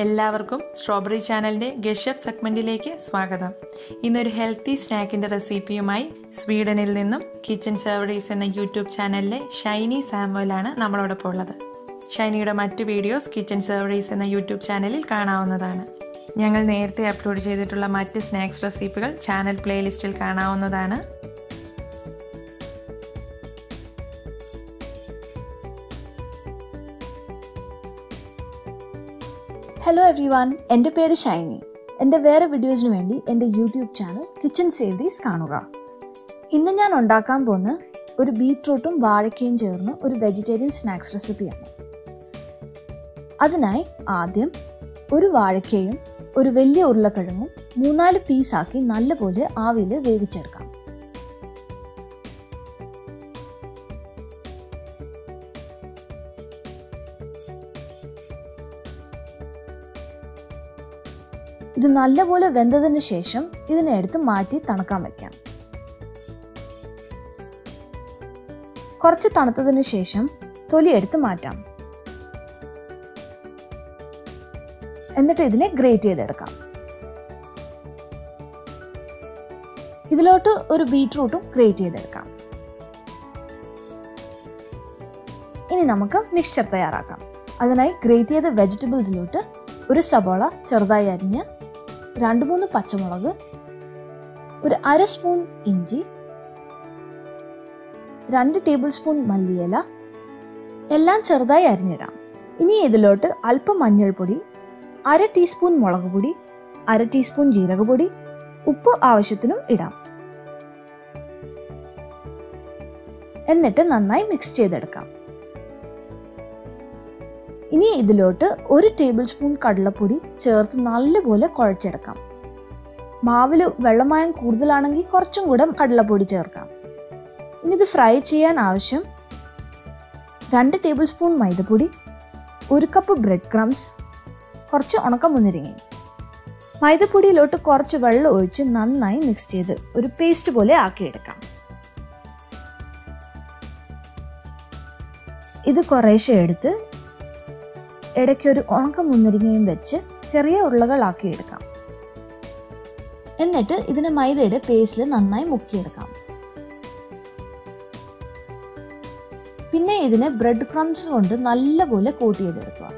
എല്ലാവർക്കും സ്ട്രോബെറി ചാനലിൻ്റെ get chef സെഗ്മെൻറ്റിലേക്ക് സ്വാഗതം. ഇന്നൊരു ഹെൽത്തി സ്നാക്കിൻ്റെ റെസിപ്പിയുമായി സ്വീഡനിൽ നിന്നും കിച്ചൺ സർവീസ് എന്ന യൂട്യൂബ് ചാനലിലെ ഷൈനി സാമുവലാണ് നമ്മളോടൊപ്പം ഉള്ളത്. ഷൈനിയുടെ മറ്റു വീഡിയോസ് കിച്ചൺ സർവീസ് എന്ന യൂട്യൂബ് ചാനലിൽ കാണാവുന്നതാണ്. ഞങ്ങൾ നേരത്തെ അപ്ലോഡ് ചെയ്തിട്ടുള്ള മറ്റ് സ്നാക്സ് റെസിപ്പികൾ ചാനൽ പ്ലേലിസ്റ്റിൽ കാണാവുന്നതാണ്. ഹലോ എവ്രിവൺ, എൻ്റെ പേര് ഷൈനി. എൻ്റെ വേറെ വീഡിയോസിന് വേണ്ടി എൻ്റെ യൂട്യൂബ് ചാനൽ കിച്ചൺ സേവറീസ് കാണുക. ഇന്ന് ഞാൻ ഉണ്ടാക്കാൻ പോകുന്ന ഒരു ബീറ്റ്റൂട്ടും വാഴക്കയും ചേർന്ന് ഒരു വെജിറ്റേറിയൻ സ്നാക്സ് റെസിപ്പിയാണ്. അതിനായി ആദ്യം ഒരു വാഴക്കയും ഒരു വലിയ ഉരുളക്കിഴങ്ങും 3-4 പീസാക്കി നല്ലപോലെ ആവിയിൽ വേവിച്ചെടുക്കാം. ഇത് നല്ലപോലെ വെന്തതിന് ശേഷം ഇതിനെ എടുത്ത് മാറ്റി തണുക്കാൻ വയ്ക്കാം. കുറച്ച് തണുത്തതിന് ശേഷം തൊലി എടുത്ത് മാറ്റാം. എന്നിട്ട് ഇതിനെ ഗ്രേറ്റ് ചെയ്തെടുക്കാം. ഇതിലോട്ട് ഒരു ബീറ്റ്റൂട്ടും ഗ്രേറ്റ് ചെയ്തെടുക്കാം. ഇനി നമുക്ക് മിക്സ്ചർ തയ്യാറാക്കാം. അതിനായി ഗ്രേറ്റ് ചെയ്ത വെജിറ്റബിൾസിലോട്ട് ഒരു സബോള ചെറുതായി അരിഞ്ഞ്, 2-3 പച്ചമുളക്, ഒരു 1/2 സ്പൂൺ ഇഞ്ചി, 2 ടേബിൾ സ്പൂൺ മല്ലിയില എല്ലാം ചെറുതായി അരിഞ്ഞിടാം. ഇനി ഇതിലോട്ട് അല്പം മഞ്ഞൾപ്പൊടി, 1/2 ടീസ്പൂൺ മുളക് പൊടി, 1/2 ടീസ്പൂൺ ജീരകപ്പൊടി, ഉപ്പ് ആവശ്യത്തിനും ഇടാം. എന്നിട്ട് നന്നായി മിക്സ് ചെയ്തെടുക്കാം. ഇനി ഇതിലോട്ട് 1 ടേബിൾ സ്പൂൺ കടലപ്പൊടി ചേർത്ത് നല്ലപോലെ കുഴച്ചെടുക്കാം. മാവിൽ വെള്ളമയം കൂടുതലാണെങ്കിൽ കുറച്ചും കൂടെ കടലപ്പൊടി ചേർക്കാം. ഇനി ഇത് ഫ്രൈ ചെയ്യാൻ ആവശ്യം 2 ടേബിൾ സ്പൂൺ മൈദപ്പൊടി, 1 കപ്പ് ബ്രെഡ് ക്രംസ്, കുറച്ച് ഉണക്കമുന്തിരിങ്ങ. മൈദപ്പൊടിയിലോട്ട് കുറച്ച് വെള്ളം ഒഴിച്ച് നന്നായി മിക്സ് ചെയ്ത് ഒരു പേസ്റ്റ് പോലെ ആക്കിയെടുക്കാം. ഇത് കുറേശ്ശെ എടുത്ത് ഇടയ്ക്ക് ഒരു ഉണക്കമുന്തിരിങ്ങയും വെച്ച് ചെറിയ ഉരുളകളാക്കി എടുക്കാം. എന്നിട്ട് ഇതിനെ മൈദയുടെ പേസ്റ്റിൽ നന്നായി മുക്കിയെടുക്കാം. പിന്നെ ഇതിനെ ബ്രെഡ് ക്രംസ് കൊണ്ട് നല്ലപോലെ കോട്ട് ചെയ്തെടുക്കുക.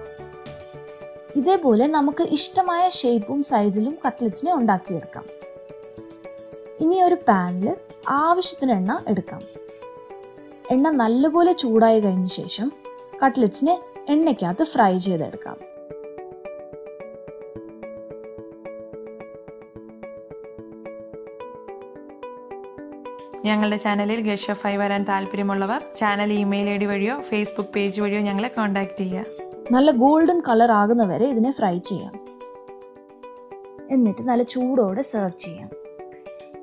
ഇതേപോലെ നമുക്ക് ഇഷ്ടമായ ഷേപ്പും സൈസിലും കട്ട്ലറ്റ്സിനെ ഉണ്ടാക്കിയെടുക്കാം. ഇനി ഒരു പാനിൽ ആവശ്യത്തിന് എണ്ണ എടുക്കാം. എണ്ണ നല്ലപോലെ ചൂടായി കഴിഞ്ഞ ശേഷം കട്ട്ലറ്റ്സിനെ എണ്ണയ്ക്കകത്ത് ഫ്രൈ ചെയ്തെടുക്കാം. ഞങ്ങളുടെ ചാനലിൽ ഗെറ്റ് ഷെഫായി വരാൻ താല്പര്യമുള്ളവർ ചാനൽ ഇമെയിൽ ഐഡി വഴിയോ ഫേസ്ബുക്ക് പേജ് വഴിയോ ഞങ്ങളെ കോൺടാക്ട് ചെയ്യുക. നല്ല ഗോൾഡൻ കളർ ആകുന്നവരെ ഇതിനെ ഫ്രൈ ചെയ്യാം. എന്നിട്ട് നല്ല ചൂടോടെ സെർവ് ചെയ്യാം.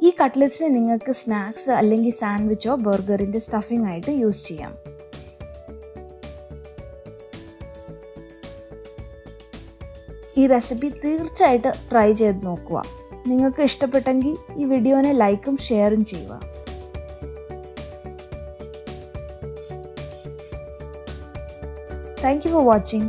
ഈ കട്ട്ലറ്റ്സിനെ നിങ്ങൾക്ക് സ്നാക്സ് അല്ലെങ്കിൽ സാൻഡ്വിച്ചോ ബർഗറിന്റെ സ്റ്റഫിംഗ് ആയിട്ട് യൂസ് ചെയ്യാം. ഈ റെസിപ്പി തീർച്ചയായിട്ടും ട്രൈ ചെയ്ത് നോക്കുക. നിങ്ങൾക്ക് ഇഷ്ടപ്പെട്ടെങ്കിൽ ഈ വീഡിയോനെ ലൈക്കും ഷെയറും ചെയ്യുക. Thank you for watching.